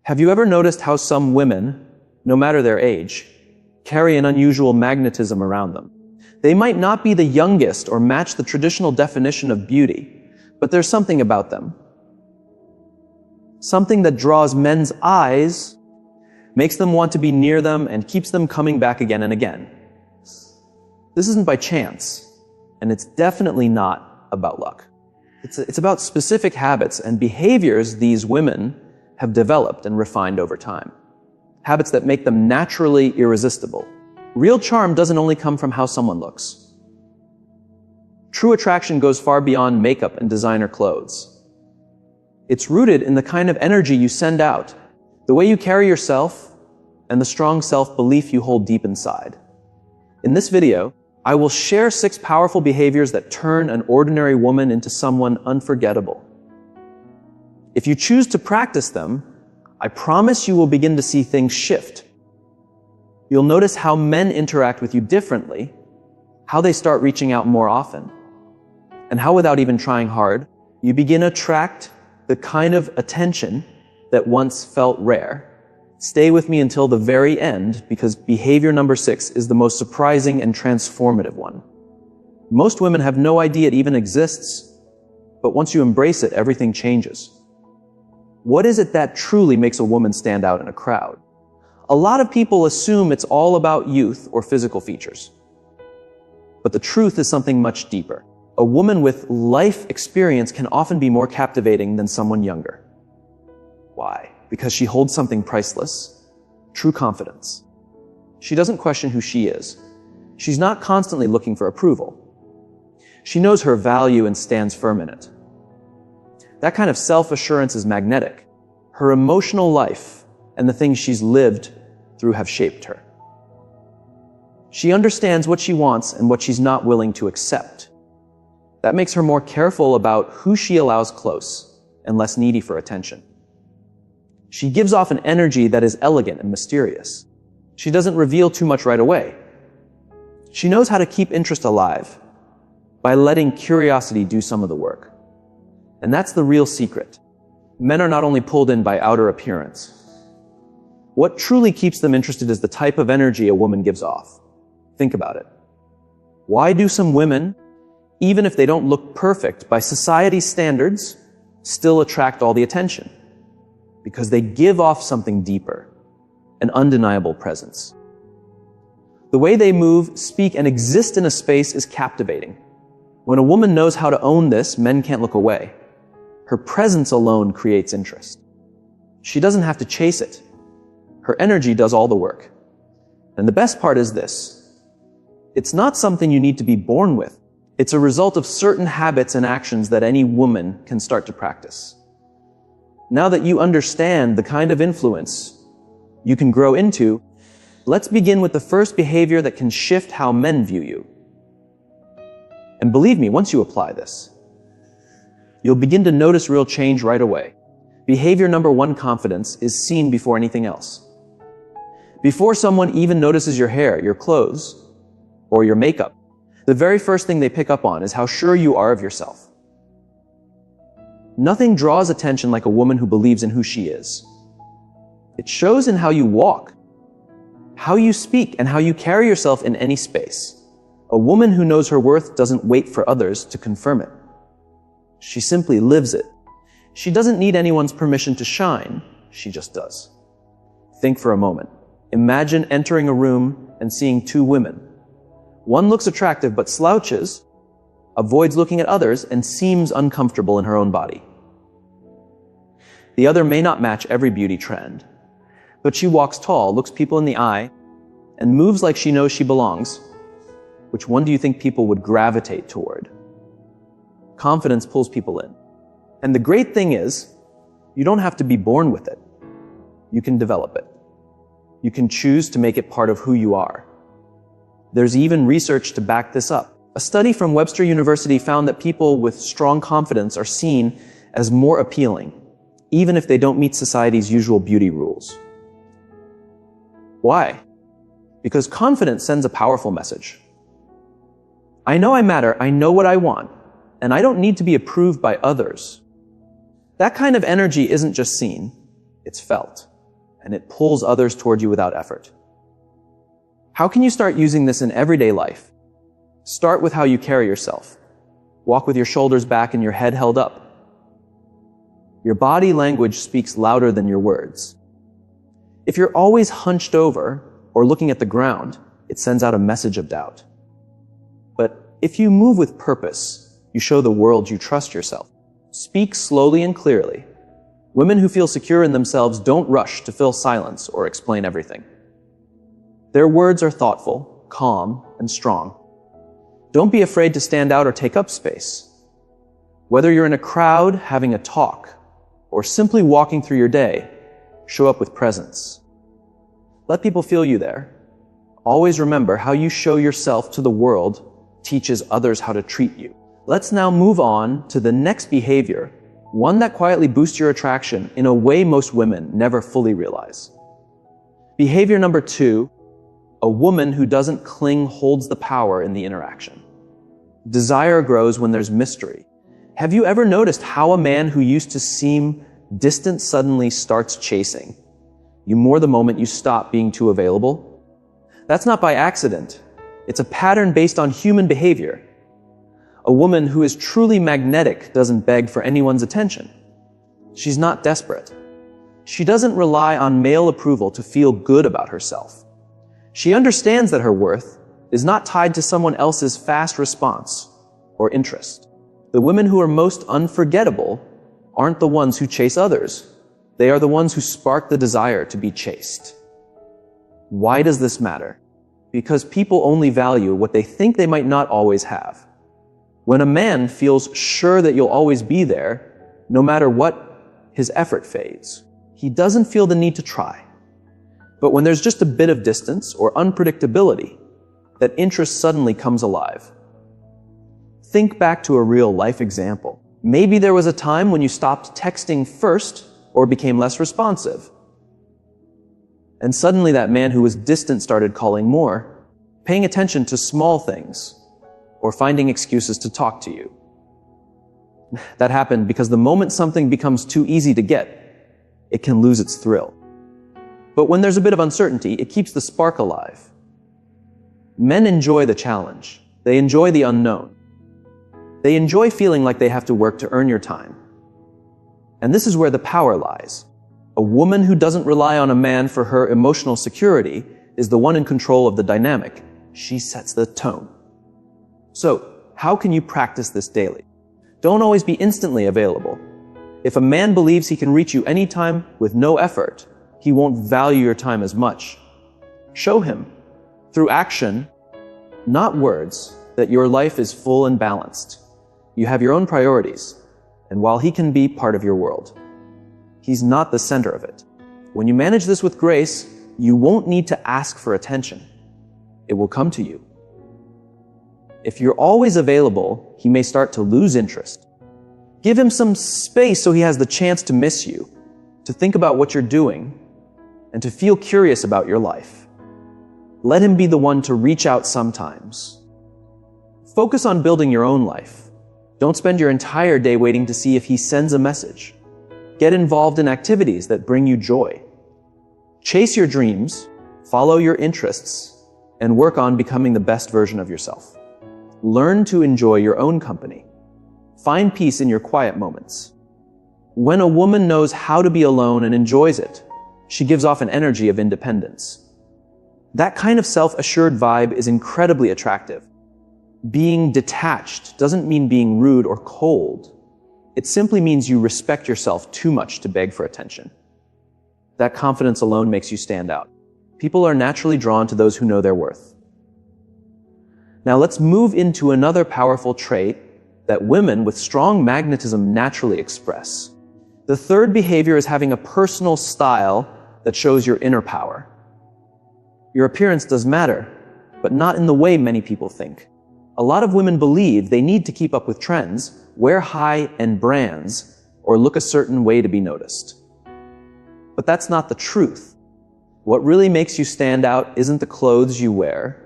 Have you ever noticed how some women, no matter their age, carry an unusual magnetism around them? They might not be the youngest or match the traditional definition of beauty, but there's something about them. Something that draws men's eyes, makes them want to be near them, and keeps them coming back again and again. This isn't by chance, and it's definitely not about luck. It's about specific habits and behaviors these women have developed and refined over time. Habits that make them naturally irresistible. Real charm doesn't only come from how someone looks. True attraction goes far beyond makeup and designer clothes. It's rooted in the kind of energy you send out, the way you carry yourself, and the strong self-belief you hold deep inside. In this video, I will share 6 powerful behaviors that turn an ordinary woman into someone unforgettable. If you choose to practice them, I promise you will begin to see things shift. You'll notice how men interact with you differently, how they start reaching out more often, and how without even trying hard, you begin to attract the kind of attention that once felt rare. Stay with me until the very end, because behavior number 6 is the most surprising and transformative one. Most women have no idea it even exists, but once you embrace it, everything changes. What is it that truly makes a woman stand out in a crowd? A lot of people assume it's all about youth or physical features. But the truth is something much deeper. A woman with life experience can often be more captivating than someone younger. Why? Because she holds something priceless, true confidence. She doesn't question who she is. She's not constantly looking for approval. She knows her value and stands firm in it. That kind of self-assurance is magnetic. Her emotional life and the things she's lived through have shaped her. She understands what she wants and what she's not willing to accept. That makes her more careful about who she allows close and less needy for attention. She gives off an energy that is elegant and mysterious. She doesn't reveal too much right away. She knows how to keep interest alive by letting curiosity do some of the work. And that's the real secret. Men are not only pulled in by outer appearance. What truly keeps them interested is the type of energy a woman gives off. Think about it. Why do some women, even if they don't look perfect by society's standards, still attract all the attention? Because they give off something deeper, an undeniable presence. The way they move, speak, and exist in a space is captivating. When a woman knows how to own this, men can't look away. Her presence alone creates interest. She doesn't have to chase it. Her energy does all the work. And the best part is this. It's not something you need to be born with. It's a result of certain habits and actions that any woman can start to practice. Now that you understand the kind of influence you can grow into, let's begin with the first behavior that can shift how men view you. And believe me, once you apply this, you'll begin to notice real change right away. Behavior number 1, confidence, is seen before anything else. Before someone even notices your hair, your clothes, or your makeup, the very first thing they pick up on is how sure you are of yourself. Nothing draws attention like a woman who believes in who she is. It shows in how you walk, how you speak, and how you carry yourself in any space. A woman who knows her worth doesn't wait for others to confirm it. She simply lives it. She doesn't need anyone's permission to shine. She just does. Think for a moment. Imagine entering a room and seeing 2 women. One looks attractive but slouches, avoids looking at others, and seems uncomfortable in her own body. The other may not match every beauty trend, but she walks tall, looks people in the eye, and moves like she knows she belongs. Which one do you think people would gravitate toward? Confidence pulls people in. And the great thing is, you don't have to be born with it. You can develop it. You can choose to make it part of who you are. There's even research to back this up. A study from Webster University found that people with strong confidence are seen as more appealing, even if they don't meet society's usual beauty rules. Why? Because confidence sends a powerful message. I know I matter, I know what I want, and I don't need to be approved by others. That kind of energy isn't just seen, it's felt. and it pulls others toward you without effort. How can you start using this in everyday life? Start with how you carry yourself. Walk with your shoulders back and your head held up. Your body language speaks louder than your words. If you're always hunched over or looking at the ground, it sends out a message of doubt. But if you move with purpose, you show the world you trust yourself. Speak slowly and clearly. Women who feel secure in themselves don't rush to fill silence or explain everything. Their words are thoughtful, calm, and strong. Don't be afraid to stand out or take up space. Whether you're in a crowd having a talk or simply walking through your day, show up with presence. Let people feel you there. Always remember how you show yourself to the world teaches others how to treat you. Let's now move on to the next behavior, one that quietly boosts your attraction in a way most women never fully realize. Behavior number 2, a woman who doesn't cling holds the power in the interaction. Desire grows when there's mystery. Have you ever noticed how a man who used to seem distant suddenly starts chasing you more the moment you stop being too available? That's not by accident. It's a pattern based on human behavior. A woman who is truly magnetic doesn't beg for anyone's attention. She's not desperate. She doesn't rely on male approval to feel good about herself. She understands that her worth is not tied to someone else's fast response or interest. The women who are most unforgettable aren't the ones who chase others. They are the ones who spark the desire to be chased. Why does this matter? Because people only value what they think they might not always have. When a man feels sure that you'll always be there, no matter what, his effort fades. He doesn't feel the need to try. But when there's just a bit of distance or unpredictability, that interest suddenly comes alive. Think back to a real life example. Maybe there was a time when you stopped texting first or became less responsive. And suddenly that man who was distant started calling more, paying attention to small things, or finding excuses to talk to you. That happened because the moment something becomes too easy to get, it can lose its thrill. But when there's a bit of uncertainty, it keeps the spark alive. Men enjoy the challenge. They enjoy the unknown. They enjoy feeling like they have to work to earn your time. And this is where the power lies. A woman who doesn't rely on a man for her emotional security is the one in control of the dynamic. She sets the tone. So, how can you practice this daily? Don't always be instantly available. If a man believes he can reach you anytime with no effort, he won't value your time as much. Show him, through action, not words, that your life is full and balanced. You have your own priorities, and while he can be part of your world, he's not the center of it. When you manage this with grace, you won't need to ask for attention. It will come to you. If you're always available, he may start to lose interest. Give him some space so he has the chance to miss you, to think about what you're doing, and to feel curious about your life. Let him be the one to reach out sometimes. Focus on building your own life. Don't spend your entire day waiting to see if he sends a message. Get involved in activities that bring you joy. Chase your dreams, follow your interests, and work on becoming the best version of yourself. Learn to enjoy your own company. Find peace in your quiet moments. When a woman knows how to be alone and enjoys it, she gives off an energy of independence. That kind of self-assured vibe is incredibly attractive. Being detached doesn't mean being rude or cold. It simply means you respect yourself too much to beg for attention. That confidence alone makes you stand out. People are naturally drawn to those who know their worth. Now let's move into another powerful trait that women with strong magnetism naturally express. The third behavior is having a personal style that shows your inner power. Your appearance does matter, but not in the way many people think. A lot of women believe they need to keep up with trends, wear high-end brands, or look a certain way to be noticed. But that's not the truth. What really makes you stand out isn't the clothes you wear,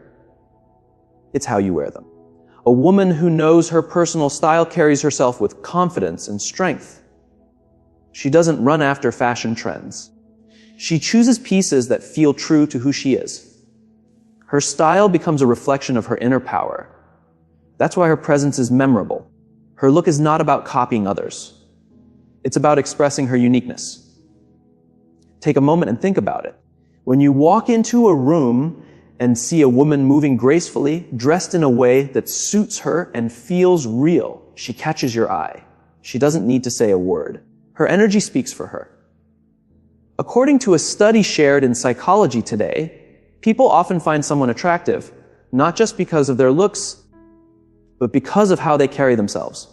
it's how you wear them. A woman who knows her personal style carries herself with confidence and strength. She doesn't run after fashion trends. She chooses pieces that feel true to who she is. Her style becomes a reflection of her inner power. That's why her presence is memorable. Her look is not about copying others. It's about expressing her uniqueness. Take a moment and think about it. When you walk into a room and see a woman moving gracefully, dressed in a way that suits her and feels real, she catches your eye. She doesn't need to say a word. Her energy speaks for her. According to a study shared in Psychology Today, people often find someone attractive, not just because of their looks, but because of how they carry themselves.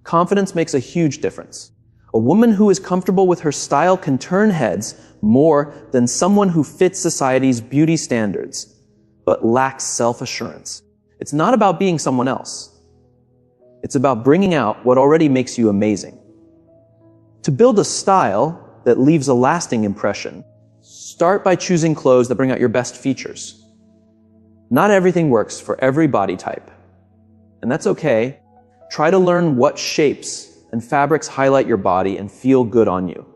Confidence makes a huge difference. A woman who is comfortable with her style can turn heads more than someone who fits society's beauty standards, but lacks self-assurance. It's not about being someone else. It's about bringing out what already makes you amazing. To build a style that leaves a lasting impression, start by choosing clothes that bring out your best features. Not everything works for every body type, and that's okay. Try to learn what shapes and fabrics highlight your body and feel good on you.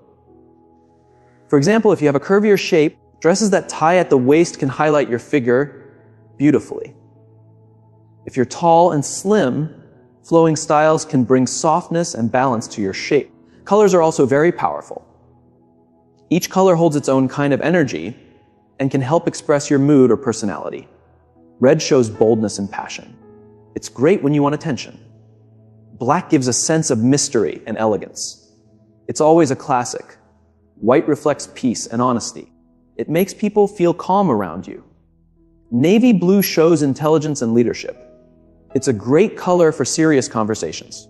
For example, if you have a curvier shape, dresses that tie at the waist can highlight your figure beautifully. If you're tall and slim, flowing styles can bring softness and balance to your shape. Colors are also very powerful. Each color holds its own kind of energy and can help express your mood or personality. Red shows boldness and passion. It's great when you want attention. Black gives a sense of mystery and elegance. It's always a classic. White reflects peace and honesty. It makes people feel calm around you. Navy blue shows intelligence and leadership. It's a great color for serious conversations.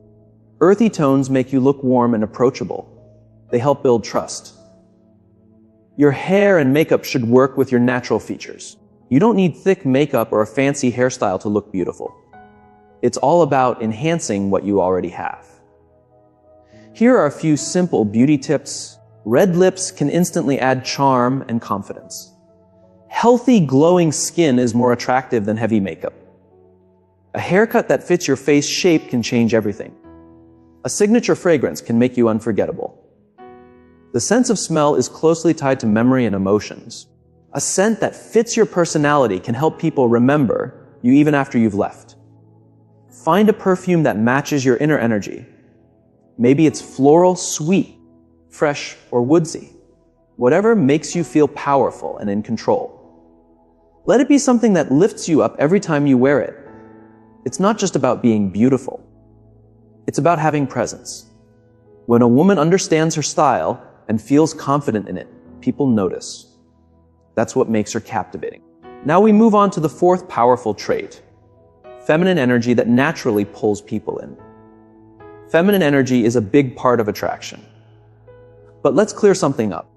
Earthy tones make you look warm and approachable. They help build trust. Your hair and makeup should work with your natural features. You don't need thick makeup or a fancy hairstyle to look beautiful. It's all about enhancing what you already have. Here are a few simple beauty tips. Red lips can instantly add charm and confidence. Healthy, glowing skin is more attractive than heavy makeup. A haircut that fits your face shape can change everything. A signature fragrance can make you unforgettable. The sense of smell is closely tied to memory and emotions. A scent that fits your personality can help people remember you even after you've left. Find a perfume that matches your inner energy. Maybe it's floral, sweet, fresh, or woodsy. Whatever makes you feel powerful and in control. Let it be something that lifts you up every time you wear it. It's not just about being beautiful. It's about having presence. When a woman understands her style and feels confident in it, people notice. That's what makes her captivating. Now we move on to the fourth powerful trait. Feminine energy that naturally pulls people in. Feminine energy is a big part of attraction. But let's clear something up.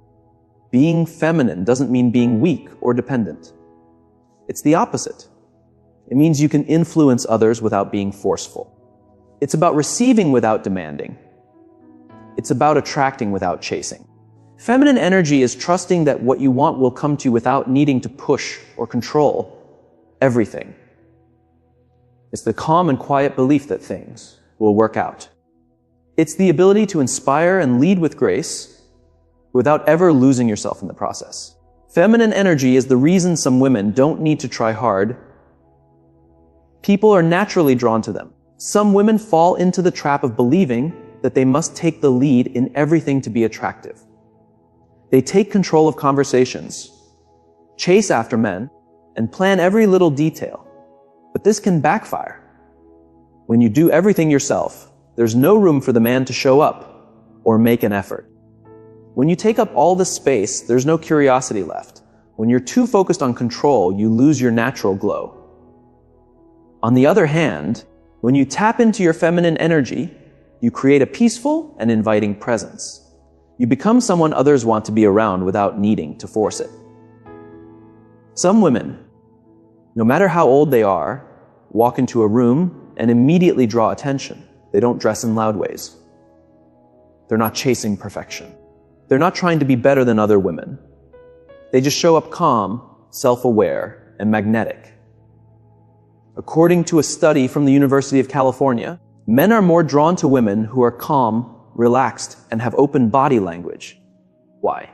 Being feminine doesn't mean being weak or dependent. It's the opposite. It means you can influence others without being forceful. It's about receiving without demanding. It's about attracting without chasing. Feminine energy is trusting that what you want will come to you without needing to push or control everything. It's the calm and quiet belief that things will work out. It's the ability to inspire and lead with grace without ever losing yourself in the process. Feminine energy is the reason some women don't need to try hard. People are naturally drawn to them. Some women fall into the trap of believing that they must take the lead in everything to be attractive. They take control of conversations, chase after men, and plan every little detail. But this can backfire. When you do everything yourself, there's no room for the man to show up or make an effort. When you take up all the space, there's no curiosity left. When you're too focused on control, you lose your natural glow. On the other hand, when you tap into your feminine energy, you create a peaceful and inviting presence. You become someone others want to be around without needing to force it. Some women, no matter how old they are, walk into a room and immediately draw attention. They don't dress in loud ways. They're not chasing perfection. They're not trying to be better than other women. They just show up calm, self-aware, and magnetic. According to a study from the University of California, men are more drawn to women who are calm, relaxed, and have open body language. Why?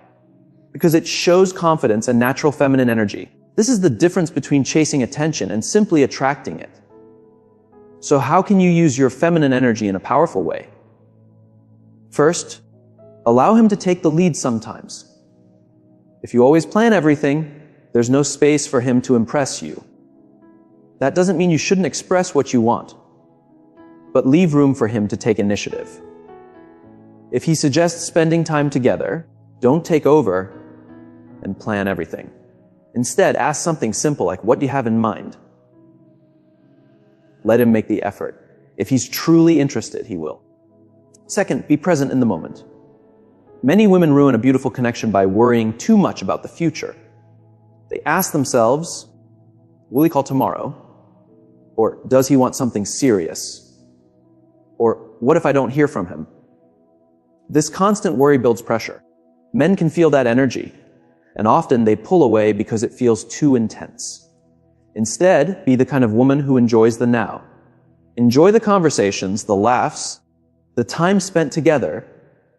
because it shows confidence and natural feminine energy. This is the difference between chasing attention and simply attracting it. So how can you use your feminine energy in a powerful way? First, allow him to take the lead sometimes. If you always plan everything, there's no space for him to impress you. That doesn't mean you shouldn't express what you want, but leave room for him to take initiative. If he suggests spending time together, don't take over and plan everything. Instead, ask something simple like, what do you have in mind? Let him make the effort. If he's truly interested, he will. Second, be present in the moment. Many women ruin a beautiful connection by worrying too much about the future. They ask themselves, will he call tomorrow? Or does he want something serious? Or what if I don't hear from him? This constant worry builds pressure. Men can feel that energy, and often they pull away because it feels too intense. Instead, be the kind of woman who enjoys the now. Enjoy the conversations, the laughs, the time spent together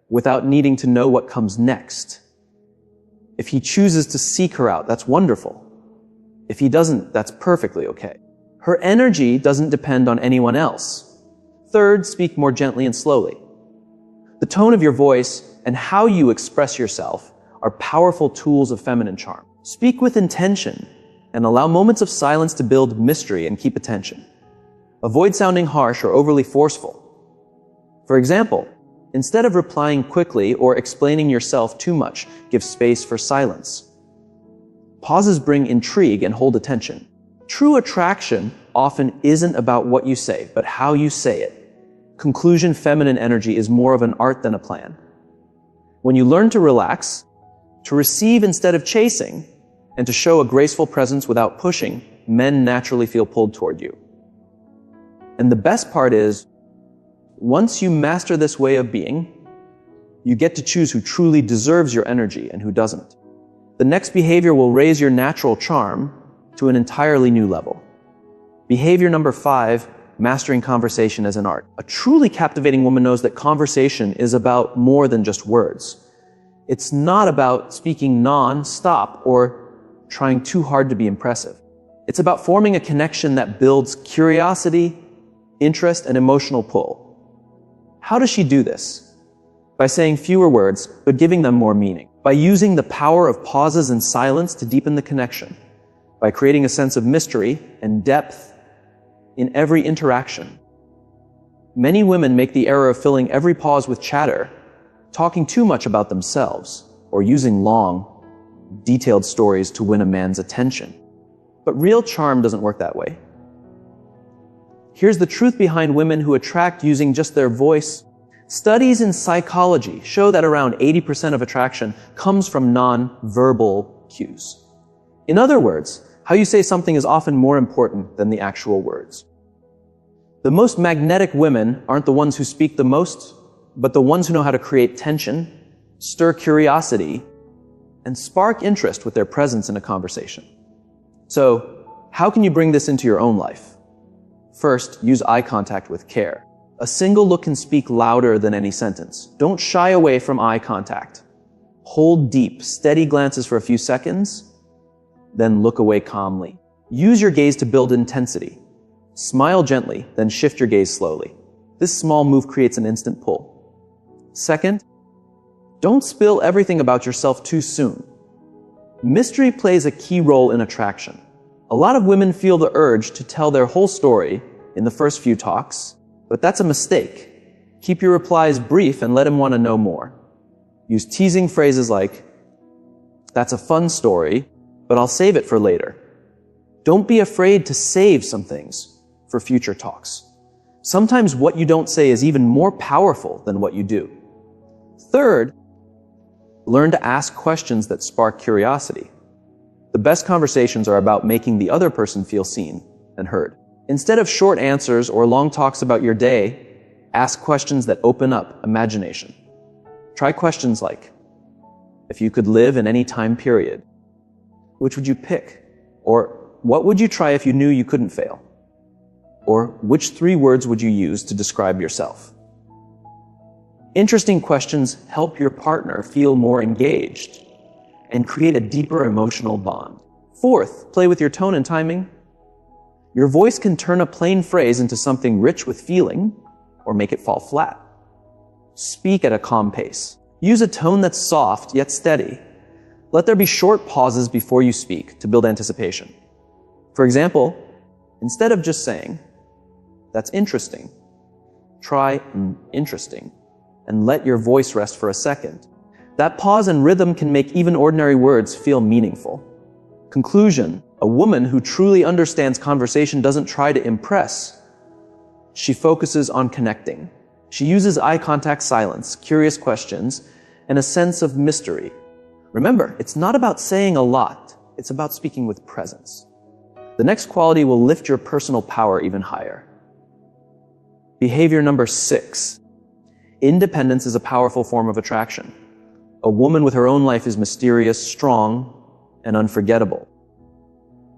without needing to know what comes next. If he chooses to seek her out, that's wonderful. If he doesn't, that's perfectly okay. Her energy doesn't depend on anyone else. Third, speak more gently and slowly. The tone of your voice and how you express yourself are powerful tools of feminine charm. Speak with intention and allow moments of silence to build mystery and keep attention. Avoid sounding harsh or overly forceful. For example, instead of replying quickly or explaining yourself too much, give space for silence. Pauses bring intrigue and hold attention. True attraction often isn't about what you say, but how you say it. Conclusion, feminine energy is more of an art than a plan. When you learn to relax, to receive instead of chasing, and to show a graceful presence without pushing, men naturally feel pulled toward you. And the best part is, once you master this way of being, you get to choose who truly deserves your energy and who doesn't. The next behavior will raise your natural charm to an entirely new level. Behavior number 5, mastering conversation as an art. A truly captivating woman knows that conversation is about more than just words. It's not about speaking non-stop or trying too hard to be impressive. It's about forming a connection that builds curiosity, interest, and emotional pull. How does she do this? By saying fewer words, but giving them more meaning. By using the power of pauses and silence to deepen the connection. By creating a sense of mystery and depth in every interaction. Many women make the error of filling every pause with chatter, talking too much about themselves, or using long, detailed stories to win a man's attention. But real charm doesn't work that way. Here's the truth behind women who attract using just their voice. Studies in psychology show that around 80% of attraction comes from non-verbal cues. In other words, how you say something is often more important than the actual words. The most magnetic women aren't the ones who speak the most, but the ones who know how to create tension, stir curiosity, and spark interest with their presence in a conversation. So, how can you bring this into your own life? First, use eye contact with care. A single look can speak louder than any sentence. Don't shy away from eye contact. Hold deep, steady glances for a few seconds, then look away calmly. Use your gaze to build intensity. Smile gently, then shift your gaze slowly. This small move creates an instant pull. Second, don't spill everything about yourself too soon. Mystery plays a key role in attraction. A lot of women feel the urge to tell their whole story in the first few talks, but that's a mistake. Keep your replies brief and let him want to know more. Use teasing phrases like, "That's a fun story, but I'll save it for later." Don't be afraid to save some things for future talks. Sometimes what you don't say is even more powerful than what you do. Third, learn to ask questions that spark curiosity. The best conversations are about making the other person feel seen and heard. Instead of short answers or long talks about your day, ask questions that open up imagination. Try questions like, if you could live in any time period, which would you pick? Or what would you try if you knew you couldn't fail? Or which 3 words would you use to describe yourself? Interesting questions help your partner feel more engaged. and create a deeper emotional bond. Fourth, play with your tone and timing. Your voice can turn a plain phrase into something rich with feeling or make it fall flat. Speak at a calm pace. Use a tone that's soft yet steady. Let there be short pauses before you speak to build anticipation. For example, instead of just saying, "That's interesting," try "interesting," and let your voice rest for a second. That pause and rhythm can make even ordinary words feel meaningful. Conclusion: a woman who truly understands conversation doesn't try to impress. She focuses on connecting. She uses eye contact, silence, curious questions, and a sense of mystery. Remember, it's not about saying a lot, it's about speaking with presence. The next quality will lift your personal power even higher. Behavior number 6. Independence is a powerful form of attraction. A woman with her own life is mysterious, strong, and unforgettable.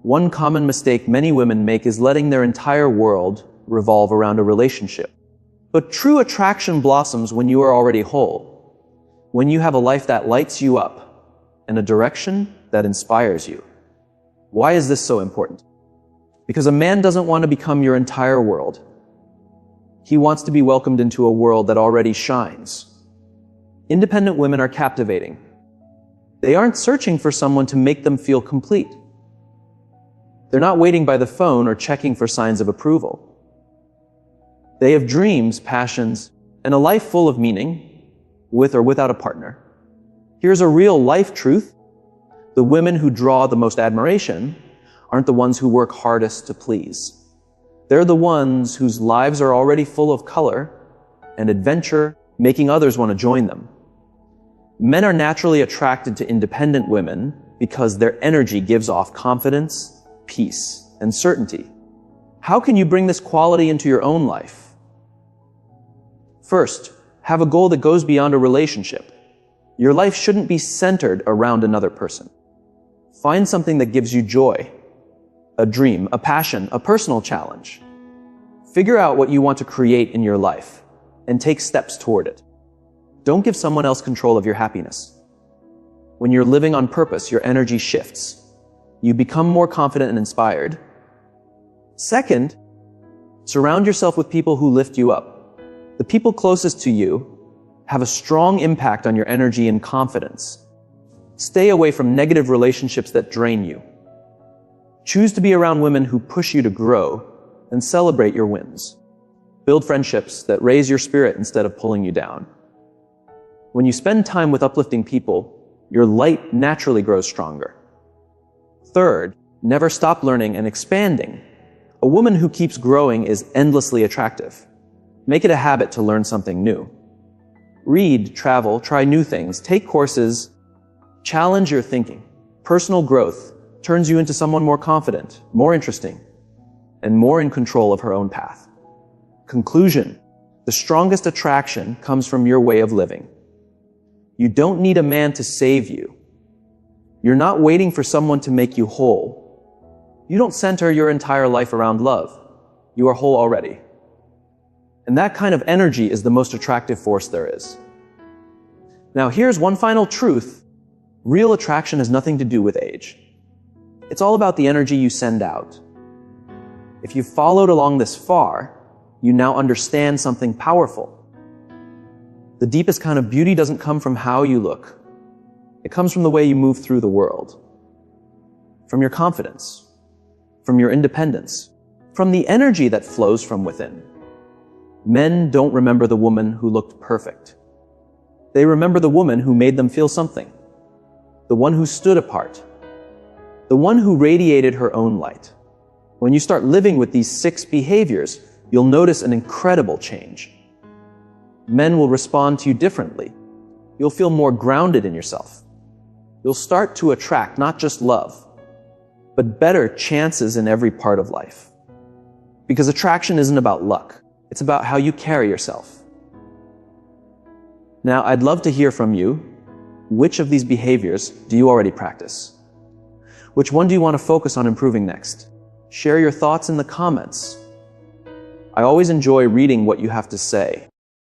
One common mistake many women make is letting their entire world revolve around a relationship. But true attraction blossoms when you are already whole, when you have a life that lights you up and a direction that inspires you. Why is this so important? Because a man doesn't want to become your entire world. He wants to be welcomed into a world that already shines. Independent women are captivating. They aren't searching for someone to make them feel complete. They're not waiting by the phone or checking for signs of approval. They have dreams, passions, and a life full of meaning, with or without a partner. Here's a real life truth. The women who draw the most admiration aren't the ones who work hardest to please. They're the ones whose lives are already full of color and adventure, making others want to join them. Men are naturally attracted to independent women because their energy gives off confidence, peace, and certainty. How can you bring this quality into your own life? First, have a goal that goes beyond a relationship. Your life shouldn't be centered around another person. Find something that gives you joy, a dream, a passion, a personal challenge. Figure out what you want to create in your life and take steps toward it. Don't give someone else control of your happiness. When you're living on purpose, your energy shifts. You become more confident and inspired. Second, surround yourself with people who lift you up. The people closest to you have a strong impact on your energy and confidence. Stay away from negative relationships that drain you. Choose to be around women who push you to grow and celebrate your wins. Build friendships that raise your spirit instead of pulling you down. When you spend time with uplifting people, your light naturally grows stronger. Third, never stop learning and expanding. A woman who keeps growing is endlessly attractive. Make it a habit to learn something new. Read, travel, try new things, take courses, challenge your thinking. Personal growth turns you into someone more confident, more interesting, and more in control of her own path. Conclusion: the strongest attraction comes from your way of living. You don't need a man to save you. You're not waiting for someone to make you whole. You don't center your entire life around love. You are whole already. And that kind of energy is the most attractive force there is. Now, here's one final truth. Real attraction has nothing to do with age. It's all about the energy you send out. If you've followed along this far, you now understand something powerful. The deepest kind of beauty doesn't come from how you look. It comes from the way you move through the world. From your confidence. From your independence. From the energy that flows from within. Men don't remember the woman who looked perfect. They remember the woman who made them feel something. The one who stood apart. The one who radiated her own light. When you start living with these 6 behaviors, you'll notice an incredible change. Men will respond to you differently. You'll feel more grounded in yourself. You'll start to attract not just love, but better chances in every part of life. Because attraction isn't about luck. It's about how you carry yourself. Now, I'd love to hear from you. Which of these behaviors do you already practice? Which one do you want to focus on improving next? Share your thoughts in the comments. I always enjoy reading what you have to say.